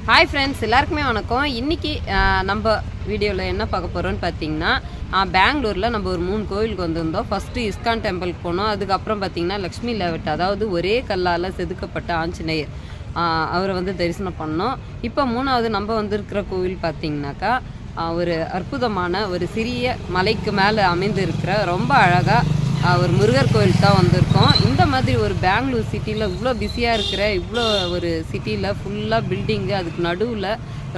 Hi friends, எல்லாருக்குமே வணக்கம். இன்றைக்கி நம்ம வீடியோவில் என்ன பார்க்க போகிறோன்னு பார்த்தீங்கன்னா, பெங்களூரில் நம்ம ஒரு 3 கோவிலுக்கு வந்திருந்தோம். ஃபஸ்ட்டு இஸ்கான் டெம்பிளுக்கு போனோம். அதுக்கப்புறம் பார்த்திங்கன்னா லக்ஷ்மி லேவட், அதாவது ஒரே கல்லால் செதுக்கப்பட்ட ஆஞ்சநேயர், அவரை வந்து தரிசனம் பண்ணோம். இப்போ 3வது நம்ம வந்திருக்கிற கோவில் பார்த்திங்கனாக்கா, ஒரு அற்புதமான ஒரு சிறிய மலைக்கு மேலே அமைந்து இருக்கிற ரொம்ப அழகாக ஒரு முருகர் கோவில் தான் வந்திருக்கோம். இந்த மாதிரி ஒரு பெங்களூர் சிட்டியில் இவ்வளோ பிஸியாக இருக்கிற இவ்வளோ ஒரு சிட்டியில் ஃபுல்லாக பில்டிங்கு, அதுக்கு நடுவில்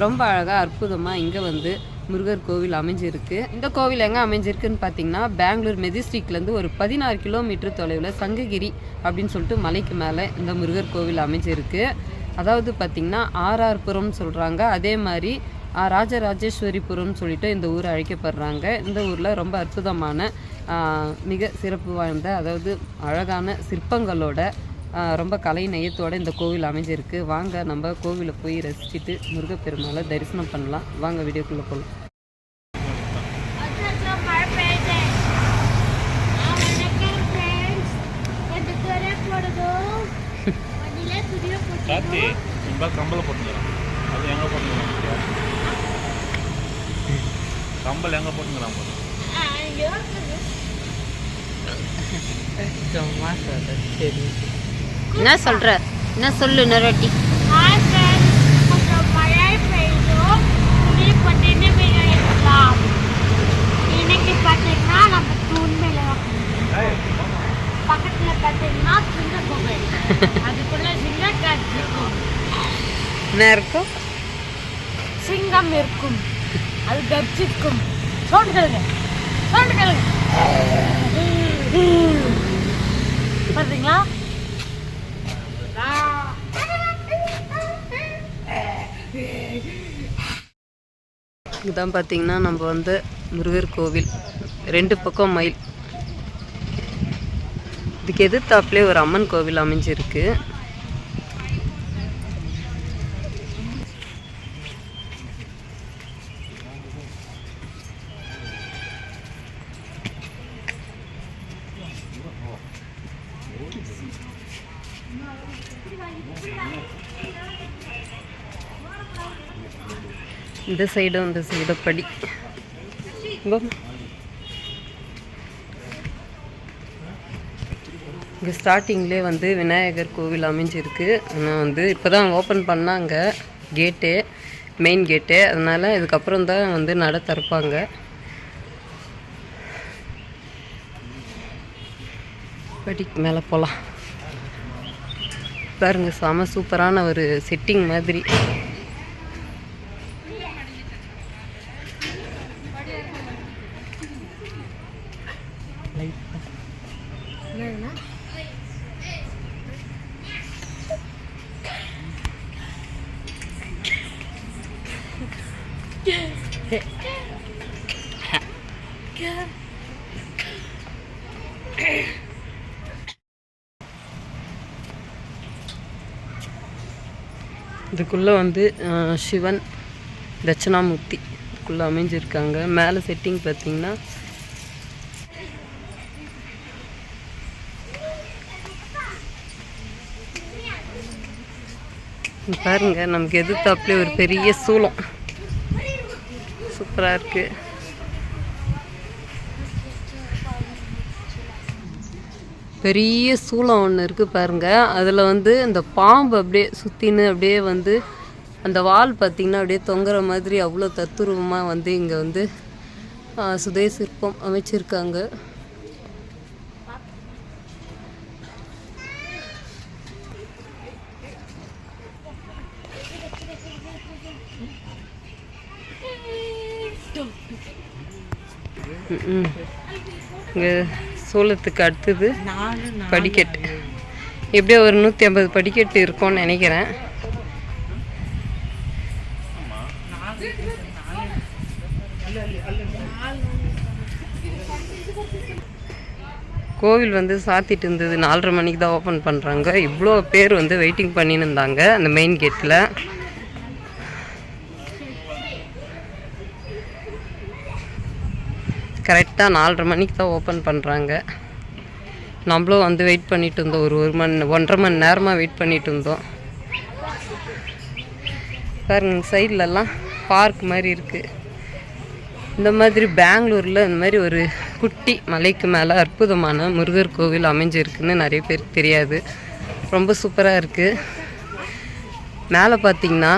ரொம்ப அழகாக அற்புதமாக இங்கே வந்து முருகர் கோவில் அமைஞ்சிருக்கு. இந்த கோவில் எங்கே அமைஞ்சிருக்குன்னு பார்த்தீங்கன்னா, பெங்களூர் மெஜிஸ்ட்ரிக்லேருந்து ஒரு 16 கிலோமீட்டர் தொலைவில் சங்ககிரி அப்படின்னு சொல்லிட்டு மலைக்கு மேலே இந்த முருகர் கோவில் அமைஞ்சிருக்கு. அதாவது பார்த்திங்கன்னா ஆர்ஆர்புரம்னு சொல்கிறாங்க. அதே மாதிரி ராஜராஜேஸ்வரிபுரம்னு சொல்லிட்டு இந்த ஊர் அழைக்கப்படுறாங்க. இந்த ஊரில் ரொம்ப அற்புதமான மிக சிறப்பு வாய்ந்த, அதாவது அழகான சிற்பங்களோட ரொம்ப கலை நயத்தோடு இந்த கோவில் அமைஞ்சிருக்கு. வாங்க நம்ம கோவிலை போய் ரசிச்சுட்டு முருகப்பெருமாளை தரிசனம் பண்ணலாம். வாங்க வீடியோக்குள்ளே போகலாம். கம்பல் எங்கே போட்டுங்கிறான் போது என்ன சொல்கிற, என்ன சொல்லு நரட்டி. இன்னைக்கு பார்த்தீங்கன்னா நம்ம தூண் மேலே பக்கத்தில் பார்த்தீங்கன்னா சிங்க கோவில், அதுக்குள்ள சிங்கம் இருக்கும். என்ன இருக்கும்? சிங்கம் இருக்கும், அது கர்ஜிக்கும். சவுண்ட் கேளுங்க, சவுண்ட் கேளுங்க. பார்த்தீங்களா? இதுதான் பார்த்தீங்கன்னா நம்ம வந்து முருகர் கோவில். 2 பக்கம் மயில். இதுக்கு எதிர்த்தாப்புலேயே ஒரு அம்மன் கோவில் அமைஞ்சிருக்கு. இந்த சைடும் இந்த சைடும் படி. இங்கே ஸ்டார்டிங்லேயே வந்து விநாயகர் கோவில் அமைஞ்சிருக்கு. ஆனால் வந்து இப்போ தான் ஓப்பன் பண்ணாங்க கேட்டு, மெயின் கேட்டு. அதனால் இதுக்கப்புறம் தான் வந்து நட திறப்பாங்க. படிக்கு மேலே போகலாம். பாருங்க, செம சூப்பரான ஒரு செட்டிங் மாதிரி. இதுக்குள்ளே வந்து சிவன், தட்சிணாமூர்த்தி இதுக்குள்ளே அமைஞ்சிருக்காங்க. மேலே செட்டிங் பார்த்திங்கன்னா பாருங்க, நமக்கு எதிர்த்தாப்புலேயே ஒரு பெரிய சூளம் சூப்பராக இருக்குது. பெரிய சூளம் ஒன்று இருக்குது பாருங்கள். அதில் வந்து இந்த பாம்பு அப்படியே சுற்றின்னு அப்படியே வந்து அந்த வால் பார்த்திங்கன்னா அப்படியே தொங்குற மாதிரி அவ்வளோ தத்துரூபமாக வந்து இங்கே வந்து சுதே சிற்பம் அமைச்சிருக்காங்க. இங்கே சூளத்துக்கு அடுத்தது படிக்கட்டு. எப்படியோ ஒரு 150 படிக்கட்டு இருக்கும்னு நினைக்கிறேன். கோவில் வந்து சாத்திட்டு இருந்தது. 4:30 மணிக்கு தான் ஓப்பன் பண்ணுறாங்க. இவ்வளோ பேர் வந்து வெயிட்டிங் பண்ணின்னு இருந்தாங்க அந்த மெயின் கேட்டில். கரெக்டாக 4:30 மணிக்கு தான் ஓப்பன் பண்ணுறாங்க. நம்மளும் வந்து வெயிட் பண்ணிட்டு இருந்தோம். ஒரு 1.5 மணி நேரமாக வெயிட் பண்ணிட்டு இருந்தோம். பாருங்க சைட்லலாம் பார்க் மாதிரி இருக்குது. இந்த மாதிரி பெங்களூரில் இந்த மாதிரி ஒரு குட்டி மலைக்கு மேலே அற்புதமான முருகர் கோவில் அமைஞ்சிருக்குன்னு நிறைய பேருக்கு தெரியாது. ரொம்ப சூப்பராக இருக்குது. மேலே பார்த்திங்கன்னா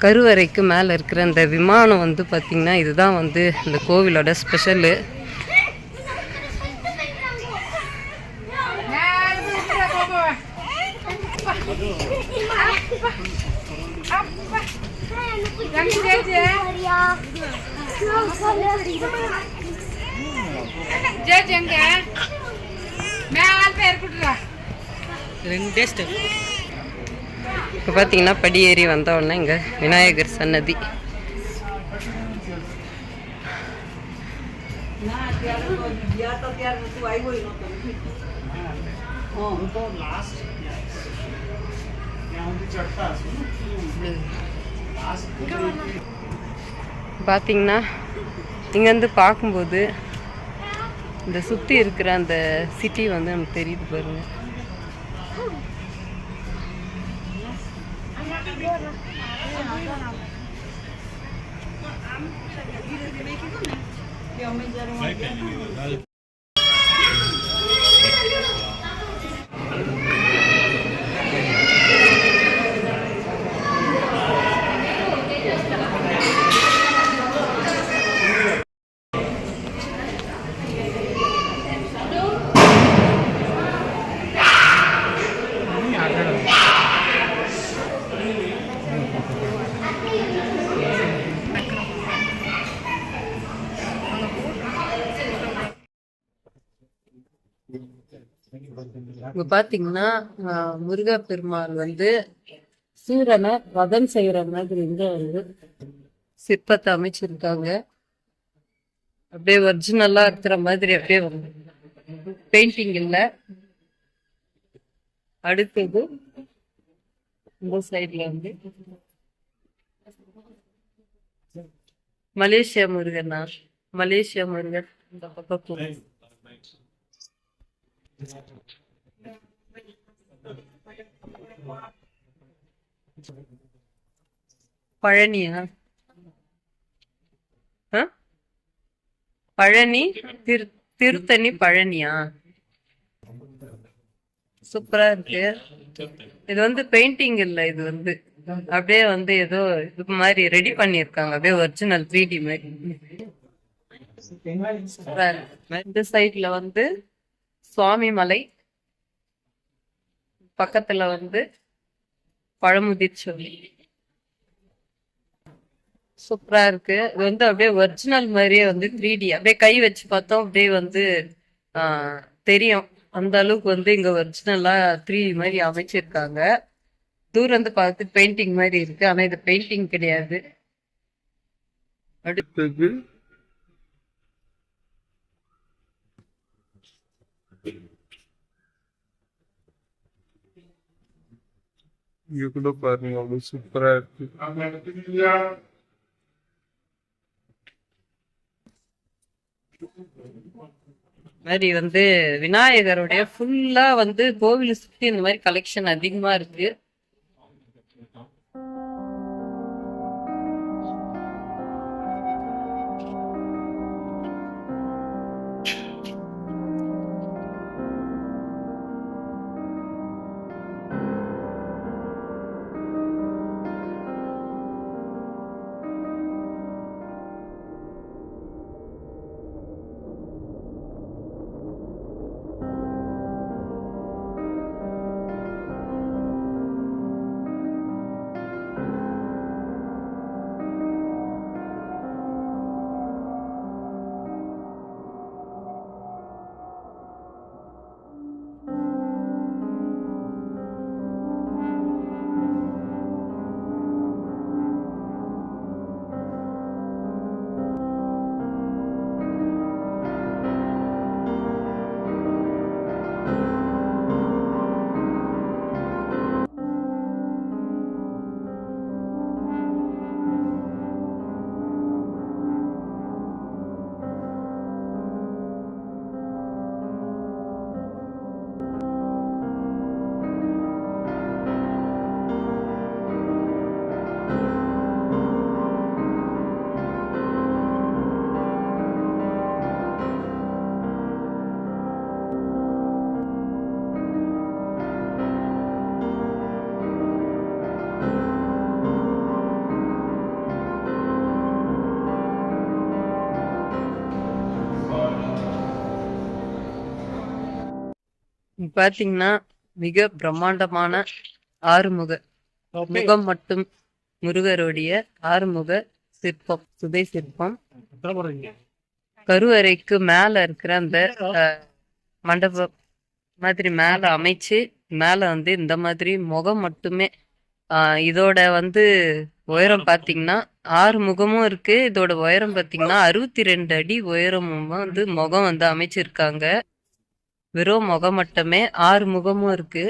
கருவறைக்கு மேலே இருக்கிற அந்த விமானம் வந்து பார்த்திங்கன்னா இதுதான் வந்து இந்த கோவிலோட ஸ்பெஷலு. இப்போ பார்த்தீங்கன்னா படி ஏறி வந்த உடனே இங்கே விநாயகர் சன்னதி. பார்த்தீங்கன்னா இங்கேருந்து பார்க்கும்போது இந்த சுற்றி இருக்கிற அந்த சிட்டி வந்து நமக்கு தெரியுது பாருங்க. இங்க பாத்தீங்கன்னா முருகப்பெருமாள் வந்து சூரனை வதம் செய்யற மாதிரி இங்க வந்து சிற்பத்தை அமைச்சிருக்காங்க. அப்படியே ஒரிஜினலா இருக்கிற மாதிரி அப்படியே வந்து பெயிண்டிங் இல்ல. அடுத்தது இந்த சைட்ல வந்து மலேசியா முருகனா, மலேசியா முருகன் இந்த பக்கம் பழனியா, பழனி திருத்தணி பழனியா? சூப்பரா இருக்கு. இது வந்து பெயிண்டிங் இல்ல, இது வந்து அப்படியே வந்து ஏதோ இது மாதிரி ரெடி பண்ணிருக்காங்க, அப்படியே ஒரிஜினல் 3D மாதிரி. இந்த சைட்ல வந்து சுவாமி மலை, பக்கத்துல வந்து பழமுதிர் சொல்லி. சூப்பரா இருக்கு. இது வந்து அப்படியே ஒரிஜினல் மாதிரியே வந்து 3D, அப்படியே கை வச்சு பார்த்தோம் அப்படியே வந்து தெரியும். அந்த அளவுக்கு வந்து இங்க ஒரிஜினலா 3D மாதிரி அமைச்சிருக்காங்க. தூரம் வந்து பார்த்து பெயிண்டிங் மாதிரி இருக்கு, ஆனா இது பெயிண்டிங் கிடையாது. அடுத்தது இங்க கூட பாருங்க, அவ்வளவு சூப்பரா இருக்கு. மாதிரி வந்து விநாயகருடைய ஃபுல்லா வந்து கோவில் சுத்தி இந்த மாதிரி கலெக்ஷன் அதிகமா இருக்கு. பார்த்தீங்கன்னா மிக பிரம்மாண்டமான ஆறுமுக முகம் மட்டும் முருகருடைய ஆறுமுக சிற்பம், சுதை சிற்பம். கருவறைக்கு மேல இருக்கிற அந்த மண்டபம் மாதிரி மேல அமைச்சு மேல வந்து இந்த மாதிரி முகம் மட்டுமே. இதோட வந்து உயரம் பார்த்தீங்கன்னா 6 முகமும் இருக்கு. இதோட உயரம் பார்த்தீங்கன்னா 62 அடி உயரமும் வந்து முகம் வந்து அமைச்சிருக்காங்க. வெறும் முகம் மட்டுமே 6 முகமும் இருக்கு.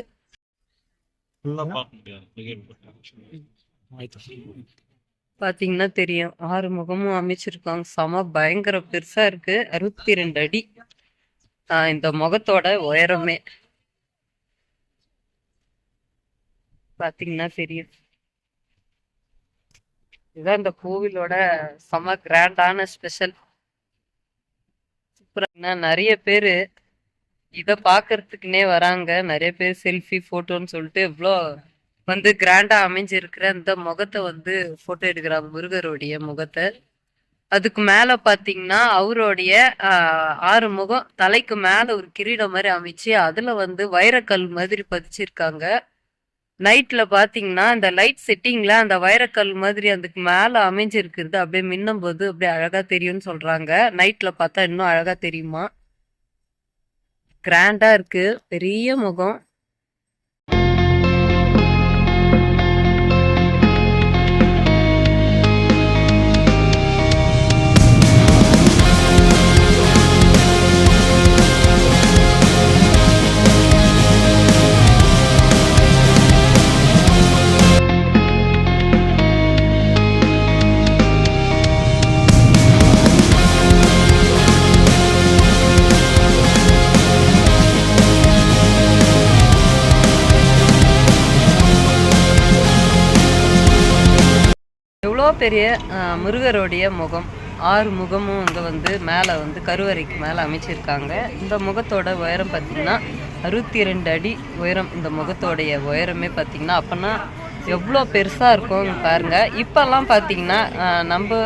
பாத்தீங்கன்னா தெரியும் 6 முகமும் அமைச்சிருக்காங்க. செம பயங்கர பெருசா இருக்கு. 62 அடி இந்த முகத்தோட உயரமே பாத்தீங்கன்னா தெரியும். இதுதான் இந்த கோவிலோட செம கிராண்டான ஸ்பெஷல். சூப்பரா நிறைய பேரு இத பாக்குறதுக்குன்னே வராங்க. நிறைய பேர் செல்ஃபி போட்டோன்னு சொல்லிட்டு இவ்வளோ வந்து கிராண்டா அமைஞ்சிருக்கிற இந்த முகத்தை வந்து போட்டோ எடுக்கிறாங்க, முருகருடைய முகத்தை. அதுக்கு மேல பாத்தீங்கன்னா அவருடைய 6 முகம் தலைக்கு மேல ஒரு கிரீடம் மாதிரி அமைச்சு அதுல வந்து வைரக்கல் மாதிரி பதிச்சிருக்காங்க. நைட்ல பாத்தீங்கன்னா இந்த லைட் செட்டிங்ல அந்த வைரக்கல் மாதிரி அதுக்கு மேல அமைஞ்சிருக்கிறது அப்படியே மின்னும் போது அப்படியே அழகா தெரியும்னு சொல்றாங்க. நைட்ல பார்த்தா இன்னும் அழகா தெரியுமா. கிராண்டா இருக்கு, பெரிய முகம். எவ்வளோ பெரிய முருகருடைய முகம், 6 முகமும் இங்கே வந்து மேலே வந்து கருவறைக்கு மேலே அமைச்சிருக்காங்க. இந்த முகத்தோட உயரம் பார்த்திங்கன்னா 62 அடி உயரம். இந்த முகத்தோடைய உயரமே பார்த்திங்கன்னா அப்போனா எவ்வளோ பெருசாக இருக்கும் பாருங்கள். இப்போல்லாம் பார்த்திங்கன்னா நம்ம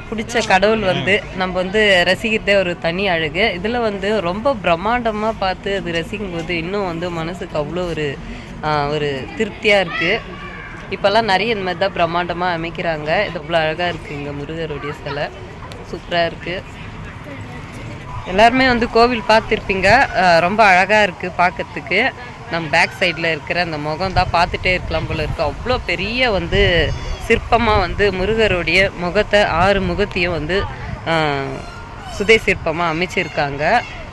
பிடிச்ச கடவுள் வந்து நம்ம வந்து ரசிக்கிறதே ஒரு தனி அழகு. இதில் வந்து ரொம்ப பிரம்மாண்டமாக பார்த்து அது ரசிக்கும் போது இன்னும் வந்து மனசுக்கு அவ்வளோ ஒரு திருப்தியாக இருக்குது. இப்போல்லாம் நிறைய இந்த மாதிரி தான் பிரம்மாண்டமாக அமைக்கிறாங்க. இது இவ்வளோ அழகாக இருக்குது. இங்கே முருகருடைய சிலை சூப்பராக இருக்குது. எல்லாருமே வந்து கோவில் பார்த்துருப்பீங்க. ரொம்ப அழகாக இருக்குது பார்க்கறதுக்கு. நம்ம பேக் சைடில் இருக்கிற அந்த முகம் தான் பார்த்துட்டே இருக்கலாம் போல இருக்குது. அவ்வளோ பெரிய வந்து சிற்பமாக வந்து முருகருடைய முகத்தை 6 முகத்தையும் வந்து சுதை சிற்பமாக அமைச்சிருக்காங்க.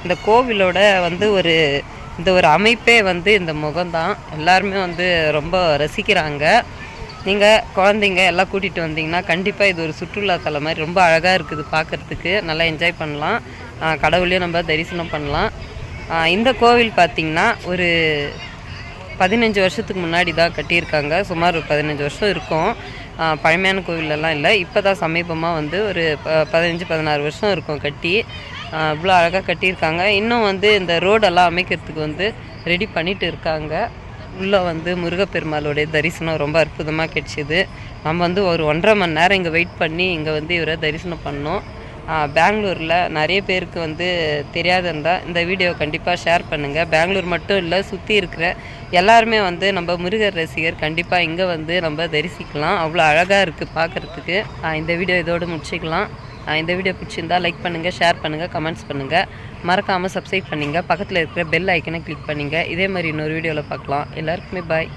இந்த கோவிலோட வந்து இந்த ஒரு அமைப்பே வந்து இந்த முகம்தான். எல்லாருமே வந்து ரொம்ப ரசிக்கிறாங்க. நீங்கள் குழந்தைங்க எல்லாம் கூட்டிகிட்டு வந்தீங்கன்னா கண்டிப்பாக இது ஒரு சுற்றுலாத்தலம் மாதிரி ரொம்ப அழகாக இருக்குது பார்க்குறதுக்கு. நல்லா என்ஜாய் பண்ணலாம். கடவுளையும் நம்ம தரிசனம் பண்ணலாம். இந்த கோவில் பார்த்திங்கன்னா ஒரு 15 வருஷத்துக்கு முன்னாடி தான் கட்டியிருக்காங்க. சுமார் ஒரு 15 வருஷம் இருக்கும். பழமையான கோவிலெல்லாம் இல்லை. இப்போ தான் சமீபமாக வந்து ஒரு 15-16 வருஷம் இருக்கும் கட்டி. இவ்வளோ அழகாக கட்டியிருக்காங்க. இன்னும் வந்து இந்த ரோடெல்லாம் அமைக்கிறதுக்கு வந்து ரெடி பண்ணிட்டு இருக்காங்க. உள்ளே வந்து முருகப்பெருமாளுடைய தரிசனம் ரொம்ப அற்புதமாக கிடைச்சிது. நம்ம வந்து ஒரு 1.5 மணி நேரம் இங்கே வெயிட் பண்ணி இங்கே வந்து இவரை தரிசனம் பண்ணோம். பெங்களூரில் நிறைய பேருக்கு வந்து தெரியாத இருந்தால் இந்த வீடியோ கண்டிப்பாக ஷேர் பண்ணுங்கள். பெங்களூர் மட்டும் இல்லை, சுற்றி இருக்கிற எல்லாருமே வந்து நம்ம முருகர் ரசிகர் கண்டிப்பாக இங்கே வந்து நம்ம தரிசிக்கலாம். அவ்வளோ அழகாக இருக்குது பார்க்குறதுக்கு. இந்த வீடியோ இதோடு முடிச்சுக்கலாம். இந்த வீடியோ பிடிச்சிருந்தால் லைக் பண்ணுங்கள், ஷேர் பண்ணுங்கள், கமெண்ட்ஸ் பண்ணுங்கள். மறக்காமல் சப்ஸ்கிரைப் பண்ணுங்கள். பக்கத்தில் இருக்கிற பெல் ஐக்கனை கிளிக் பண்ணுங்கள். இதே மாதிரி இன்னொரு வீடியோவில் பார்க்கலாம். எல்லாருக்குமே பாய்.